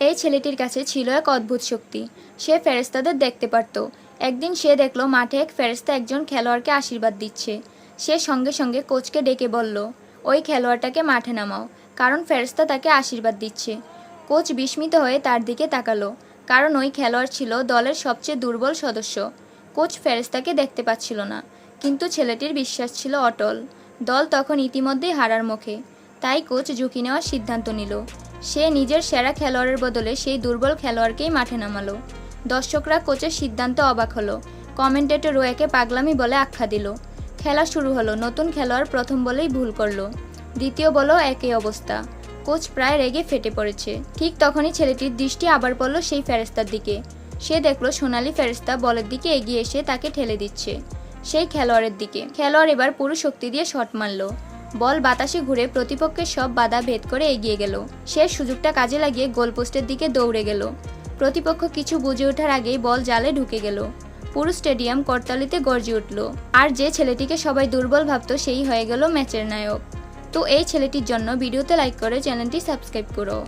এই ছেলেটির কাছে ছিল এক অদ্ভুত শক্তি। সে ফেরেশতাদের দেখতে পারত। একদিন সে দেখল মাঠে এক ফেরেশতা একজন খেলোয়াড়কে আশীর্বাদ দিচ্ছে। সে সঙ্গে সঙ্গে কোচকে ডেকে বলল, ওই খেলোয়াড়টাকে মাঠে নামাও, কারণ ফেরেশতা তাকে আশীর্বাদ দিচ্ছে। কোচ বিস্মিত হয়ে তার দিকে তাকালো, কারণ ওই খেলোয়াড় ছিল দলের সবচেয়ে দুর্বল সদস্য। কোচ ফেরেশতাকে দেখতে পাচ্ছিল না, কিন্তু ছেলেটির বিশ্বাস ছিল অটল। দল তখন ইতিমধ্যেই হারার মুখে, তাই কোচ ঝুঁকি নেওয়ার সিদ্ধান্ত নিল। সে নিজের সেরা খেলোয়াড়ের বদলে সেই দুর্বল খেলোয়াড়কেই মাঠে নামালো। দর্শকরা কোচের সিদ্ধান্ত অবাক হলো। কমেন্টেটরও একে পাগলামি বলে আখ্যা দিল। খেলা শুরু হলো। নতুন খেলোয়াড় প্রথম বলেই ভুল করলো, দ্বিতীয় বলও একই অবস্থা। কোচ প্রায় রেগে ফেটে পড়েছে। ঠিক তখনই ছেলেটির দৃষ্টি আবার পড়ল সেই ফেরেশতার দিকে। সে দেখল সোনালি ফেরেশতা বলের দিকে এগিয়ে এসে তাকে ঠেলে দিচ্ছে, সেই খেলোয়াড়ের দিকে। খেলোয়াড় এবার পুরো শক্তি দিয়ে শট মারল। বল বাতাসে ঘুরে প্রতিপক্ষের সব বাধা ভেদ করে এগিয়ে গেল। সে সুযোগটা কাজে লাগিয়ে গোলপোস্টের দিকে দৌড়ে গেল। প্রতিপক্ষ কিছু বুঝে ওঠার আগেই বল জালে ঢুকে গেল। পুরো স্টেডিয়াম করতালিতে গর্জে উঠল। আর যে ছেলেটিকে সবাই দুর্বল ভাবত সেই হয়ে গেল ম্যাচের নায়ক। তো এই ছেলেটির জন্য ভিডিওতে লাইক করে চ্যানেলটি সাবস্ক্রাইব করো।